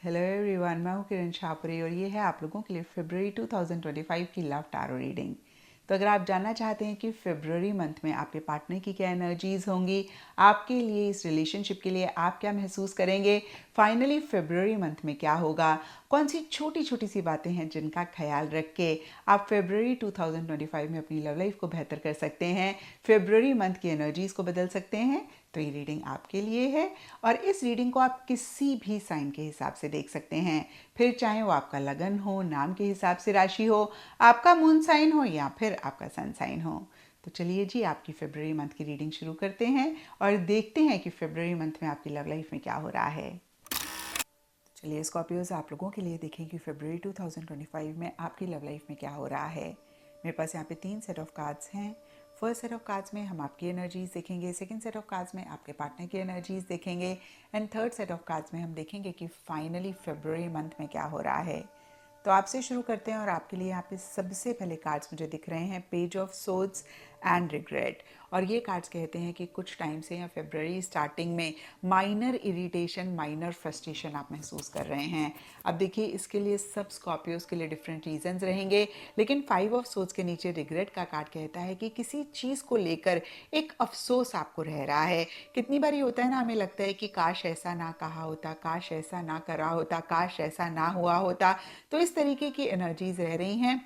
Hello everyone, मैं हूँ किरण शाहपुरी और ये है आप लोगों के लिए फरवरी 2025 की लव टैरो रीडिंग। तो अगर आप जानना चाहते हैं कि फरवरी मंथ में आपके पार्टनर की क्या एनर्जीज होंगी, आपके लिए इस रिलेशनशिप के लिए आप क्या महसूस करेंगे, फाइनली फरवरी मंथ में क्या होगा, कौन सी छोटी छोटी सी बातें हैं जिनका ख्याल रख के आप फरवरी 2025 में अपनी लव लाइफ को बेहतर कर सकते हैं, फरवरी मंथ की एनर्जीज को बदल सकते हैं, तो ये रीडिंग आपके लिए है। और इस रीडिंग को आप किसी भी साइन के हिसाब से देख सकते हैं, फिर चाहे वो आपका लगन हो, नाम के हिसाब से राशि हो, आपका मून साइन हो या फिर आपका सन साइन हो। तो चलिए जी, आपकी फरवरी मंथ की रीडिंग शुरू करते हैं और देखते हैं कि फरवरी मंथ में आपकी लव लाइफ में क्या हो रहा है। चलिए स्कॉर्पियोज, आप लोगों के लिए देखें कि फरवरी 2025 में आपकी लव लाइफ में क्या हो रहा है। मेरे पास यहाँ पे 3 सेट ऑफ कार्ड्स हैं। फर्स्ट सेट ऑफ कार्ड्स में हम आपकी एनर्जीज देखेंगे, सेकंड सेट ऑफ कार्ड्स में आपके पार्टनर की एनर्जीज देखेंगे and third set of cards में हम देखेंगे कि फाइनली फरवरी मंथ में क्या हो रहा है। तो आपसे शुरू करते हैं और आपके लिए यहाँ पे सबसे पहले कार्ड्स मुझे दिख रहे हैं page of swords and regret. और ये कार्ड्स कहते हैं कि कुछ टाइम से या फरवरी स्टार्टिंग में माइनर इरिटेशन, माइनर फ्रस्ट्रेशन आप महसूस कर रहे हैं। अब देखिए, इसके लिए सब स्कॉर्पियोज के लिए डिफरेंट रीजंस रहेंगे, लेकिन 5 ऑफ सोर्ड्स के नीचे रिग्रेट का कार्ड कहता है कि किसी चीज़ को लेकर एक अफसोस आपको रह रहा है। कितनी बार होता है ना, हमें लगता है कि काश ऐसा ना कहा होता, काश ऐसा ना करा होता, काश ऐसा ना हुआ होता। तो इस तरीके की एनर्जीज रह रही हैं।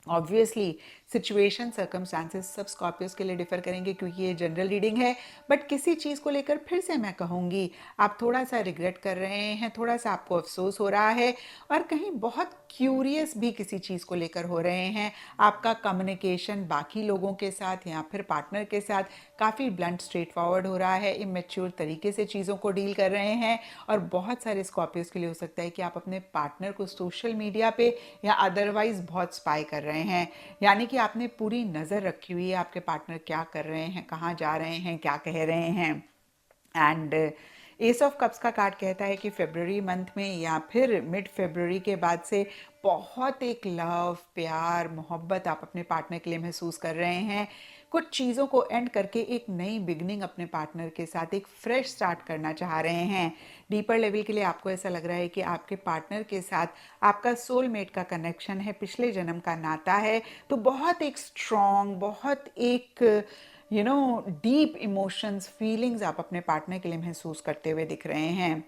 ऑब्वियसली सिचुएशन, सर्कमस्टांसेस सब स्कॉर्पियोज के लिए डिफर करेंगे क्योंकि ये जनरल रीडिंग है, बट किसी चीज़ को लेकर फिर से मैं कहूँगी आप थोड़ा सा रिग्रेट कर रहे हैं, थोड़ा सा आपको अफसोस हो रहा है और कहीं बहुत क्यूरियस भी किसी चीज़ को लेकर हो रहे हैं। आपका कम्युनिकेशन बाकी लोगों के साथ या फिर पार्टनर के साथ काफ़ी ब्लंट, स्ट्रेट फॉरवर्ड हो रहा है, इमेच्योर तरीके से चीज़ों को डील कर रहे हैं। और बहुत सारे स्कॉर्पियोज के लिए हो सकता है कि आप अपने पार्टनर को सोशल मीडिया पे या अदरवाइज बहुत स्पाई कर रहे हैं, यानी कि आपने पूरी नज़र रखी हुई है आपके पार्टनर क्या कर रहे हैं, कहाँ जा रहे हैं, क्या कह रहे हैं। एंड एस ऑफ कप्स का कार्ड कहता है कि फरवरी मंथ में या फिर मिड फरवरी के बाद से बहुत एक लव, प्यार, मोहब्बत आप अपने पार्टनर के लिए महसूस कर रहे हैं। कुछ चीज़ों को एंड करके एक नई बिगनिंग अपने पार्टनर के साथ एक फ्रेश स्टार्ट करना चाह रहे हैं। डीपर लेवल के लिए आपको ऐसा लग रहा है कि आपके पार्टनर के साथ आपका सोलमेट का कनेक्शन है, पिछले जन्म का नाता है। तो बहुत एक स्ट्रॉन्ग, बहुत एक डीप इमोशंस, फीलिंग्स आप अपने पार्टनर के लिए महसूस करते हुए दिख रहे हैं।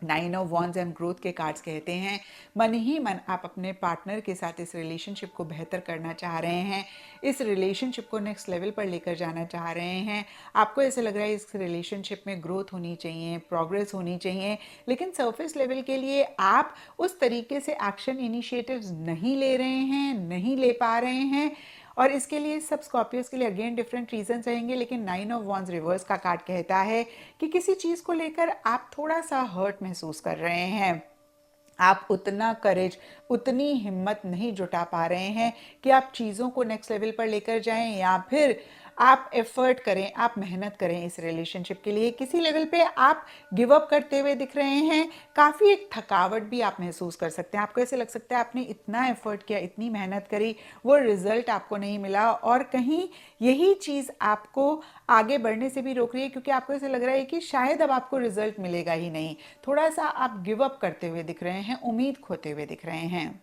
9 ऑफ वॉन्ड्स एंड ग्रोथ के कार्ड्स कहते हैं मन ही मन आप अपने पार्टनर के साथ इस रिलेशनशिप को बेहतर करना चाह रहे हैं, इस रिलेशनशिप को नेक्स्ट लेवल पर लेकर जाना चाह रहे हैं। आपको ऐसा लग रहा है इस रिलेशनशिप में ग्रोथ होनी चाहिए, प्रोग्रेस होनी चाहिए, लेकिन सरफेस लेवल के लिए आप उस तरीके से एक्शन इनिशिएटिव्स नहीं ले रहे हैं, नहीं ले पा रहे हैं। और इसके लिए सब स्कॉर्पियोज के लिए अगेन डिफरेंट रीजन रहेंगे, लेकिन 9 ऑफ वॉन्ड्स रिवर्स का कार्ड कहता है कि किसी चीज़ को लेकर आप थोड़ा सा हर्ट महसूस कर रहे हैं। आप उतना करेज, उतनी हिम्मत नहीं जुटा पा रहे हैं कि आप चीज़ों को नेक्स्ट लेवल पर लेकर जाएं या फिर आप एफर्ट करें, आप मेहनत करें इस रिलेशनशिप के लिए। किसी लेवल पे आप गिव अप करते हुए दिख रहे हैं। काफ़ी एक थकावट भी आप महसूस कर सकते हैं। आपको ऐसे लग सकता है आपने इतना एफर्ट किया, इतनी मेहनत करी, वो रिजल्ट आपको नहीं मिला और कहीं यही चीज़ आपको आगे बढ़ने से भी रोक रही है क्योंकि आपको ऐसे लग रहा है कि शायद अब आपको रिजल्ट मिलेगा ही नहीं। थोड़ा सा आप गिव अप करते हुए दिख रहे हैं, उम्मीद खोते हुए दिख रहे हैं।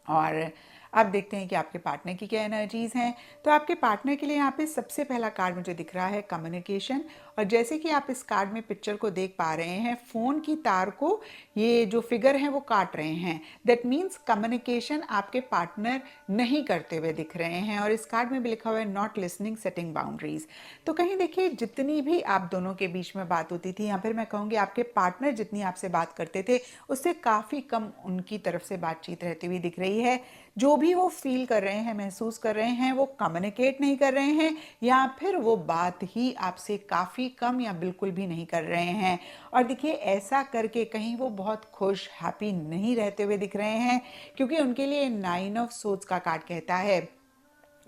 और अब देखते हैं कि आपके पार्टनर की क्या एनर्जीज हैं। तो आपके पार्टनर के लिए यहाँ पे सबसे पहला कार्ड मुझे दिख रहा है कम्युनिकेशन। और जैसे कि आप इस कार्ड में पिक्चर को देख पा रहे हैं, फ़ोन की तार को ये जो फिगर हैं वो काट रहे हैं। दैट मीन्स कम्युनिकेशन आपके पार्टनर नहीं करते हुए दिख रहे हैं। और इस कार्ड में भी लिखा हुआ है नॉट लिसनिंग, सेटिंग बाउंड्रीज। तो कहीं देखिए, जितनी भी आप दोनों के बीच में बात होती थी, या फिर मैं कहूँगी आपके पार्टनर जितनी आपसे बात करते थे, उससे काफ़ी कम उनकी तरफ से बातचीत रहती हुई दिख रही है। जो भी वो फील कर रहे हैं, महसूस कर रहे हैं, वो कम्युनिकेट नहीं कर रहे हैं या फिर वो बात ही आपसे काफ़ी कम या बिल्कुल भी नहीं कर रहे हैं। और देखिए, ऐसा करके कहीं वो बहुत खुश, हैप्पी नहीं रहते हुए दिख रहे हैं क्योंकि उनके लिए 9 ऑफ सोर्ड्स का कार्ड कहता है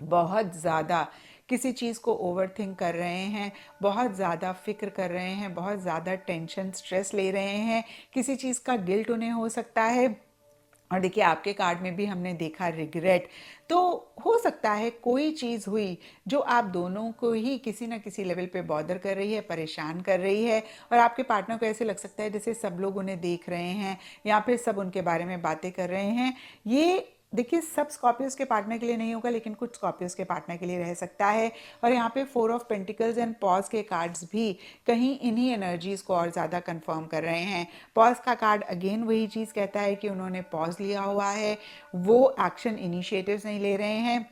बहुत ज़्यादा किसी चीज़ को ओवर थिंक कर रहे हैं, बहुत ज़्यादा फिक्र कर रहे हैं, बहुत ज़्यादा टेंशन, स्ट्रेस ले रहे हैं। किसी चीज़ का गिल्ट उन्हें हो सकता है और देखिए आपके कार्ड में भी हमने देखा रिग्रेट। तो हो सकता है कोई चीज़ हुई जो आप दोनों को ही किसी ना किसी लेवल पे बॉदर कर रही है, परेशान कर रही है, और आपके पार्टनर को ऐसे लग सकता है जैसे सब लोग उन्हें देख रहे हैं या फिर सब उनके बारे में बातें कर रहे हैं। ये देखिए सब स्कॉर्पियोज के पार्टनर के लिए नहीं होगा, लेकिन कुछ स्कॉर्पियोज के पार्टनर के लिए रह सकता है। और यहाँ पे 4 ऑफ पेंटिकल्स एंड पॉज के कार्ड्स भी कहीं इन्हीं एनर्जीज को और ज़्यादा कंफर्म कर रहे हैं। पॉज का कार्ड अगेन वही चीज़ कहता है कि उन्होंने पॉज लिया हुआ है, वो एक्शन इनिशिएटिव्स नहीं ले रहे हैं,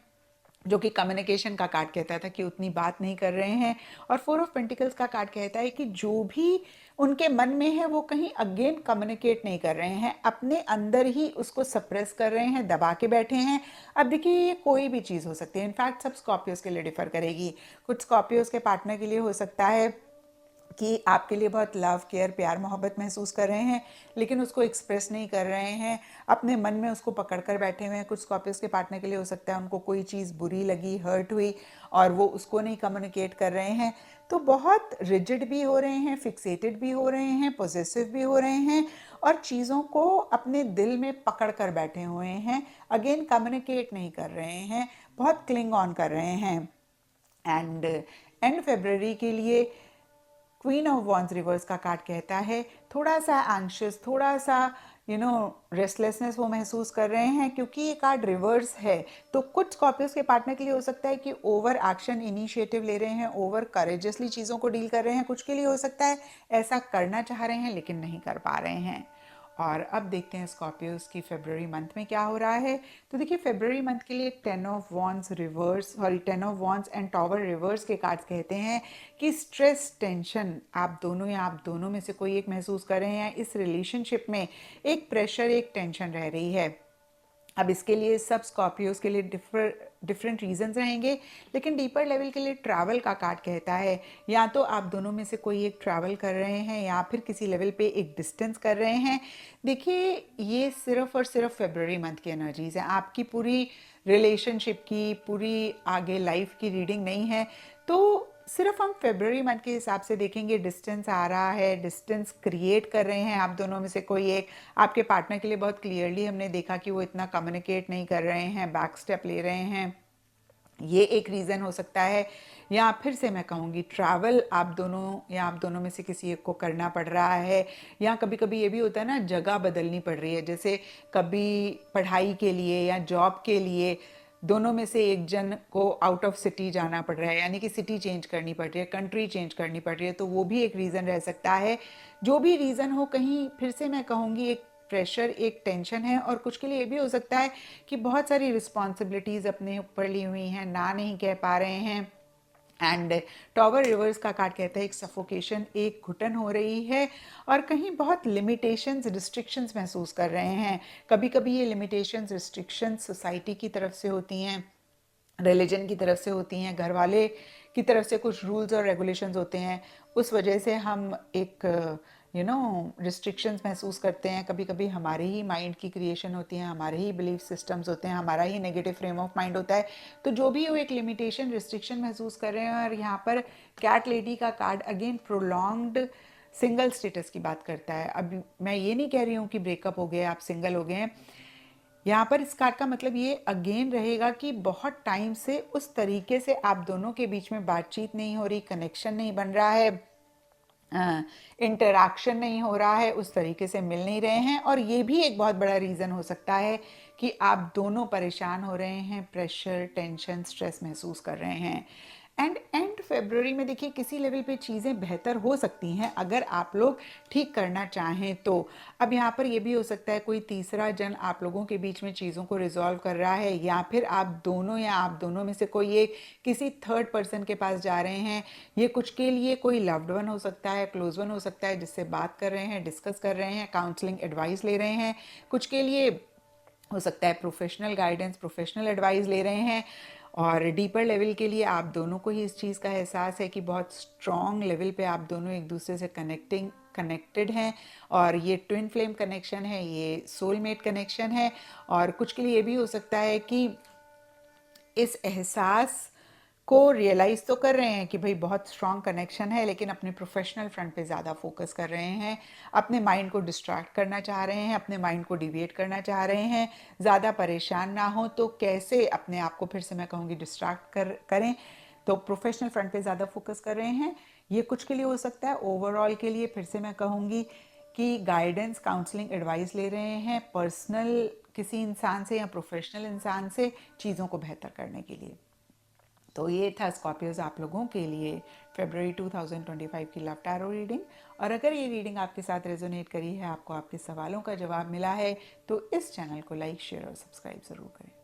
जो कि कम्युनिकेशन का कार्ड कहता था कि उतनी बात नहीं कर रहे हैं। और 4 ऑफ पेंटिकल्स का कार्ड कहता है कि जो भी उनके मन में है वो कहीं अगेन कम्युनिकेट नहीं कर रहे हैं, अपने अंदर ही उसको सप्रेस कर रहे हैं, दबा के बैठे हैं। अब देखिए ये कोई भी चीज़ हो सकती है, इनफैक्ट सब स्कॉर्पियोज के लिए डिफर करेगी। कुछ स्कॉर्पियोज के पार्टनर के लिए हो सकता है कि आपके लिए बहुत लव केयर प्यार मोहब्बत महसूस कर रहे हैं, लेकिन उसको एक्सप्रेस नहीं कर रहे हैं, अपने मन में उसको पकड़ कर बैठे हुए हैं। कुछ स्कॉर्पियोस के पार्टनर के लिए हो सकता है उनको कोई चीज़ बुरी लगी, हर्ट हुई, और वो उसको नहीं कम्युनिकेट कर रहे हैं। तो बहुत रिजिड भी हो रहे हैं, फिक्सेटेड भी हो रहे हैं, पॉजिटिव भी हो रहे हैं, और चीज़ों को अपने दिल में पकड़ कर बैठे हुए हैं, अगेन कम्युनिकेट नहीं कर रहे हैं, बहुत क्लिंग ऑन कर रहे हैं। एंड एंड फेब्रवरी के लिए क्वीन ऑफ वॉन्स रिवर्स का कार्ड कहता है थोड़ा सा एंग्शियस, थोड़ा सा रेस्टलेसनेस वो महसूस कर रहे हैं, क्योंकि ये कार्ड रिवर्स है। तो कुछ स्कॉर्पियोस के पार्टनर के लिए हो सकता है कि ओवर एक्शन इनिशिएटिव ले रहे हैं, ओवर करेजियसली चीज़ों को डील कर रहे हैं। कुछ के लिए हो सकता है ऐसा करना चाह रहे हैं लेकिन नहीं कर पा रहे हैं। और अब देखते हैं स्कॉर्पियोज की फेब्रवरी मंथ में क्या हो रहा है। तो देखिए फेब्रवरी मंथ के लिए 10 of wands reverse, sorry 10 of wands and tower reverse के कार्ड्स कहते हैं कि स्ट्रेस टेंशन आप दोनों या आप दोनों में से कोई एक महसूस कर रहे हैं। इस रिलेशनशिप में एक प्रेशर, एक टेंशन रह रही है। अब इसके लिए सब स्कॉर्पियोज के लिए डिफरेंट रीजंस रहेंगे, लेकिन डीपर लेवल के लिए ट्रैवल का कार्ड कहता है या तो आप दोनों में से कोई एक ट्रैवल कर रहे हैं या फिर किसी लेवल पे एक डिस्टेंस कर रहे हैं। देखिए ये सिर्फ और सिर्फ फेब्रवरी मंथ की एनर्जीज हैं, आपकी पूरी रिलेशनशिप की, पूरी आगे लाइफ की रीडिंग नहीं है। तो सिर्फ हम फेब्रवरी मंथ के हिसाब से देखेंगे, डिस्टेंस आ रहा है, डिस्टेंस क्रिएट कर रहे हैं आप दोनों में से कोई एक। आपके पार्टनर के लिए बहुत क्लियरली हमने देखा कि वो इतना कम्युनिकेट नहीं कर रहे हैं, बैक स्टेप ले रहे हैं, ये एक रीज़न हो सकता है। या फिर से मैं कहूँगी ट्रैवल आप दोनों या आप दोनों में से किसी एक को करना पड़ रहा है, या कभी कभी ये भी होता है ना जगह बदलनी पड़ रही है, जैसे कभी पढ़ाई के लिए या जॉब के लिए दोनों में से एक जन को आउट ऑफ सिटी जाना पड़ रहा है, यानी कि सिटी चेंज करनी पड़ रही है, कंट्री चेंज करनी पड़ रही है, तो वो भी एक रीज़न रह सकता है। जो भी रीज़न हो, कहीं फिर से मैं कहूँगी एक प्रेशर, एक टेंशन है। और कुछ के लिए ये भी हो सकता है कि बहुत सारी रिस्पॉन्सिबिलिटीज़ अपने ऊपर ली हुई हैं, ना नहीं कह पा रहे हैं। एंड टॉवर रिवर्स का कार्ड कहता है एक सफोकेशन, एक घुटन हो रही है, और कहीं बहुत लिमिटेशंस, रिस्ट्रिक्शंस महसूस कर रहे हैं। कभी कभी ये लिमिटेशंस, रिस्ट्रिक्शंस सोसाइटी की तरफ से होती हैं, रिलीजन की तरफ से होती हैं, घर वाले की तरफ से कुछ रूल्स और रेगुलेशंस होते हैं, उस वजह से हम एक रिस्ट्रिक्शंस महसूस करते हैं। कभी कभी हमारे ही माइंड की क्रिएशन होती है, हमारे ही बिलीफ सिस्टम्स होते हैं, हमारा ही नेगेटिव फ्रेम ऑफ माइंड होता है। तो जो भी वो एक लिमिटेशन, रिस्ट्रिक्शन महसूस कर रहे हैं। और यहाँ पर कैट लेडी का card again prolonged single status की बात करता है। अब मैं ये नहीं कह रही हूँ कि ब्रेकअप हो गया, आप सिंगल हो गए हैं। यहाँ पर इस कार्ड का मतलब ये अगेन रहेगा कि बहुत टाइम से उस तरीके से आप दोनों के बीच में बातचीत नहीं हो रही, कनेक्शन नहीं बन रहा है, इंटरैक्शन नहीं हो रहा है, उस तरीके से मिल नहीं रहे हैं। और ये भी एक बहुत बड़ा रीज़न हो सकता है कि आप दोनों परेशान हो रहे हैं, प्रेशर, टेंशन, स्ट्रेस महसूस कर रहे हैं। एंड फेब्रुवरी में देखिए किसी लेवल पे चीज़ें बेहतर हो सकती हैं अगर आप लोग ठीक करना चाहें तो। अब यहाँ पर ये भी हो सकता है कोई तीसरा जन आप लोगों के बीच में चीज़ों को रिजॉल्व कर रहा है, या फिर आप दोनों या आप दोनों में से कोई एक किसी थर्ड पर्सन के पास जा रहे हैं। ये कुछ के लिए कोई लव्ड वन हो सकता है, क्लोज वन हो सकता है, जिससे बात कर रहे हैं, डिस्कस कर रहे हैं, काउंसलिंग एडवाइस ले रहे हैं। कुछ के लिए हो सकता है प्रोफेशनल गाइडेंस, प्रोफेशनल एडवाइस ले रहे हैं। और डीपर लेवल के लिए आप दोनों को ही इस चीज़ का एहसास है कि बहुत स्ट्रॉन्ग लेवल पे आप दोनों एक दूसरे से कनेक्टेड हैं, और ये ट्विन फ्लेम कनेक्शन है, ये सोलमेट कनेक्शन है। और कुछ के लिए ये भी हो सकता है कि इस एहसास को रियलाइज़ तो कर रहे हैं कि भाई बहुत स्ट्रॉन्ग कनेक्शन है, लेकिन अपने प्रोफेशनल फ्रंट पे ज़्यादा फोकस कर रहे हैं, अपने माइंड को डिस्ट्रैक्ट करना चाह रहे हैं, अपने माइंड को डिविएट करना चाह रहे हैं, ज़्यादा परेशान ना हो। तो कैसे अपने आप को फिर से मैं कहूँगी डिस्ट्रैक्ट करें, तो प्रोफेशनल फ्रंट पे ज़्यादा फोकस कर रहे हैं। ये कुछ के लिए हो सकता है, ओवरऑल के लिए फिर से मैं कहूँगी कि गाइडेंस, काउंसलिंग, एडवाइस ले रहे हैं पर्सनल किसी इंसान से या प्रोफेशनल इंसान से चीज़ों को बेहतर करने के लिए। तो ये था स्कॉर्पियोज आप लोगों के लिए फरवरी 2025 की लव टैरो रीडिंग। और अगर ये रीडिंग आपके साथ रेजोनेट करी है, आपको आपके सवालों का जवाब मिला है, तो इस चैनल को लाइक, शेयर और सब्सक्राइब ज़रूर करें।